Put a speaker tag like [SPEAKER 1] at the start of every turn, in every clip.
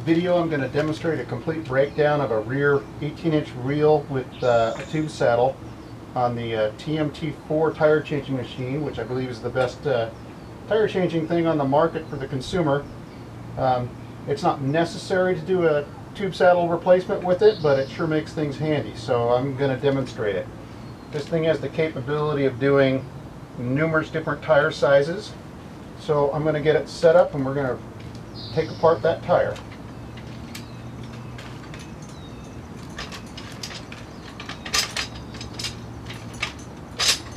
[SPEAKER 1] video I'm going to demonstrate a complete breakdown of a rear 18-inch reel with a tube saddle on the TMT4 tire changing machine, which I believe is the best tire changing thing on the market for the consumer. It's not necessary to do a tube saddle replacement with it, but it sure makes things handy, so I'm going to demonstrate it. This thing has the capability of doing numerous different tire sizes, so I'm going to get it set up and we're going to take apart that tire.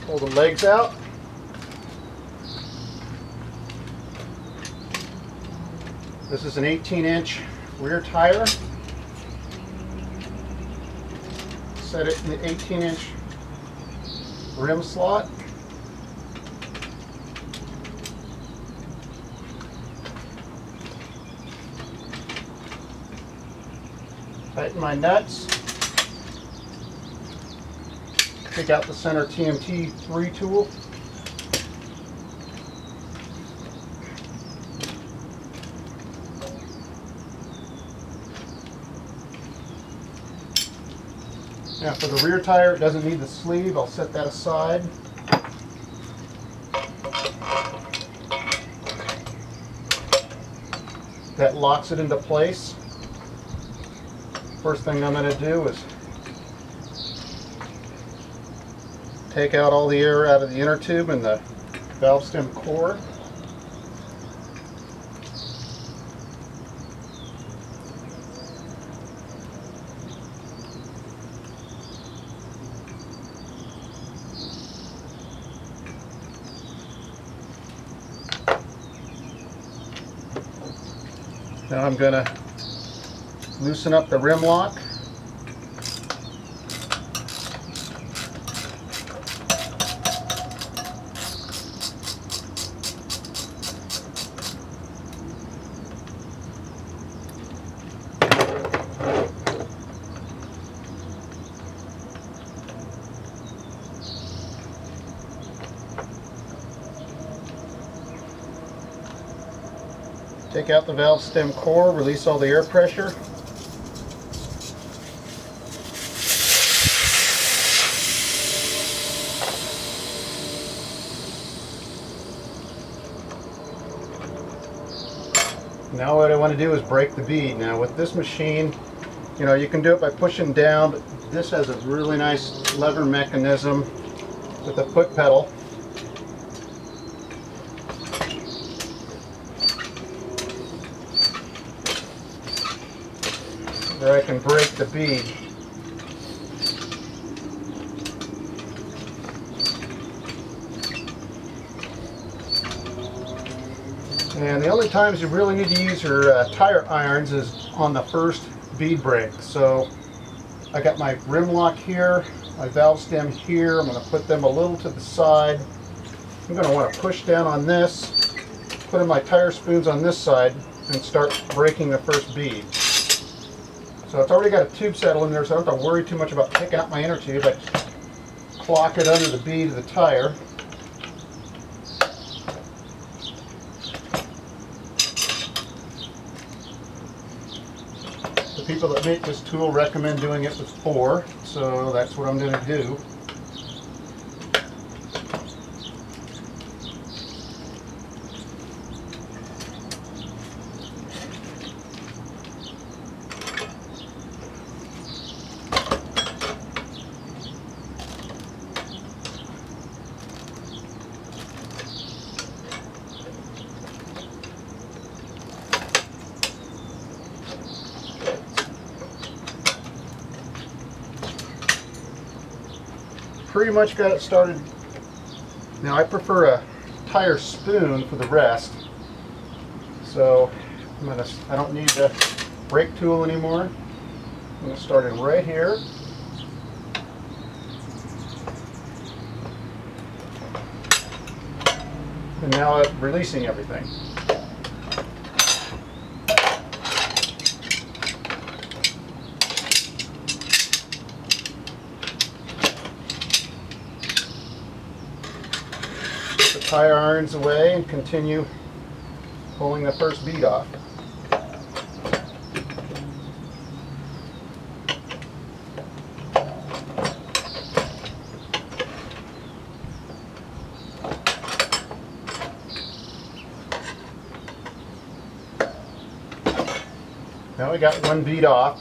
[SPEAKER 1] Pull the legs out. This is an 18-inch rear tire. Set it in the 18-inch rim slot. Tighten my nuts. Take out the center TMT3 tool. Now for the rear tire, it doesn't need the sleeve. I'll set that aside. That locks it into place. First thing I'm going to do is take out all the air out of the inner tube and the valve stem core. Now I'm going to loosen up the rim lock. Take out the valve stem core, release all the air pressure. Now what I want to do is break the bead. Now with this machine, you can do it by pushing down, but this has a really nice lever mechanism with a foot pedal. Where I can break the bead. And the only times you really need to use your tire irons is on the first bead break. So I got my rim lock here, my valve stem here. I'm going to put them a little to the side. I'm going to want to push down on this, put in my tire spoons on this side, and start breaking the first bead. So it's already got a tube saddle in there, so I don't have to worry too much about taking out my inner tube. I clock it under the bead of the tire. The people that make this tool recommend doing it with 4, so that's what I'm going to do. Pretty much got it started. Now I prefer a tire spoon for the rest, so I don't need the brake tool anymore. I'm going to start it right here. And now I'm releasing everything. Tire irons away and continue pulling the first bead off. Now we got one bead off.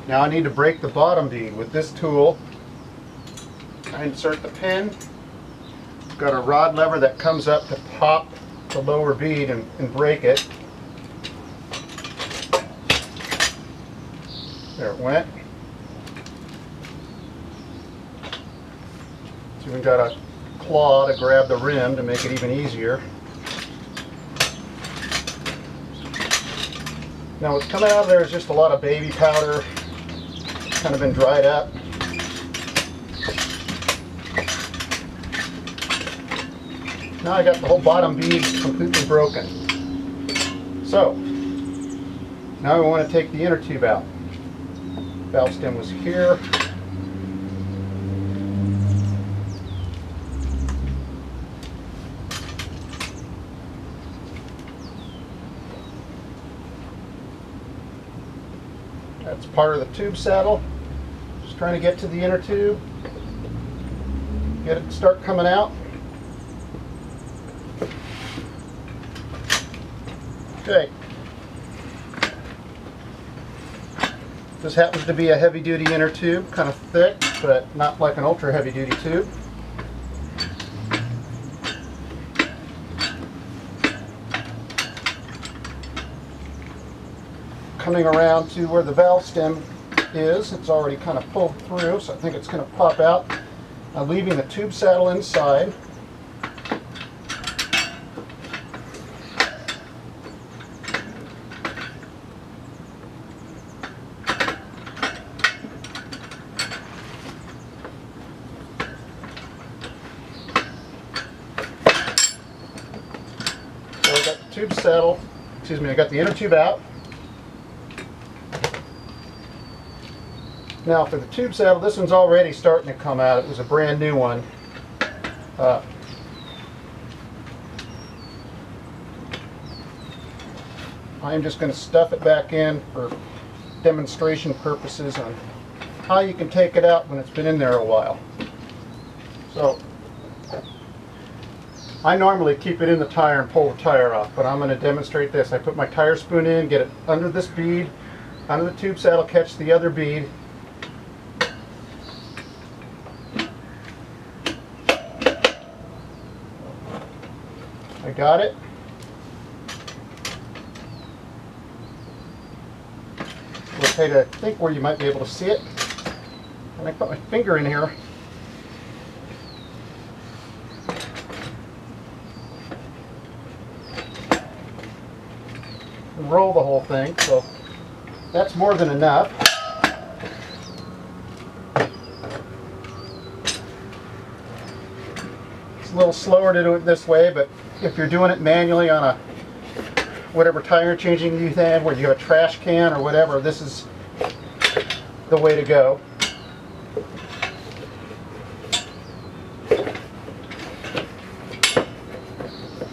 [SPEAKER 1] Now I need to break the bottom bead with this tool. I insert the pin. Got a rod lever that comes up to pop the lower bead and break it. There it went. It's even got a claw to grab the rim to make it even easier. Now what's coming out of there is just a lot of baby powder, kind of been dried up. Now I got the whole bottom bead completely broken. So, now we want to take the inner tube out. Valve stem was here. That's part of the tube saddle. Just trying to get to the inner tube. Get it to start coming out. Okay. This happens to be a heavy-duty inner tube, kind of thick, but not like an ultra heavy-duty tube. Coming around to where the valve stem is, it's already kind of pulled through, so I think it's going to pop out, leaving the tube saddle inside. So I got the tube saddle, excuse me, I got the inner tube out. Now for the tube saddle, this one's already starting to come out. It was a brand new one. I'm just going to stuff it back in for demonstration purposes on how you can take it out when it's been in there a while. So I normally keep it in the tire and pull the tire off, but I'm going to demonstrate this. I put my tire spoon in, get it under this bead, under the tube saddle, catch the other bead. I got it. Rotate it, I think, where you might be able to see it. And I put my finger in here. And roll the whole thing, so that's more than enough. It's a little slower to do it this way, but if you're doing it manually on a whatever tire changing you have, where you have a trash can or whatever, this is the way to go.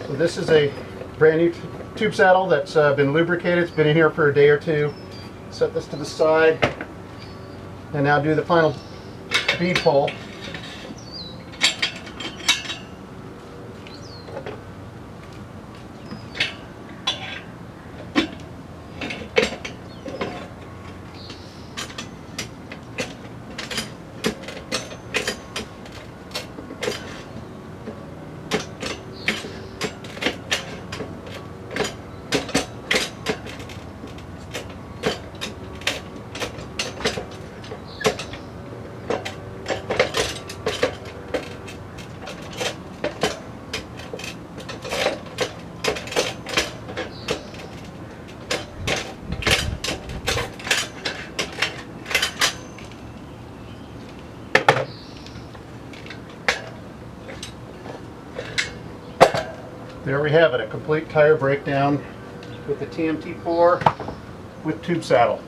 [SPEAKER 1] So this is a brand new tube saddle that's been lubricated. It's been in here for a day or two. Set this to the side and now do the final bead pull. There we have it, a complete tire breakdown with the TMT4 with tube saddle.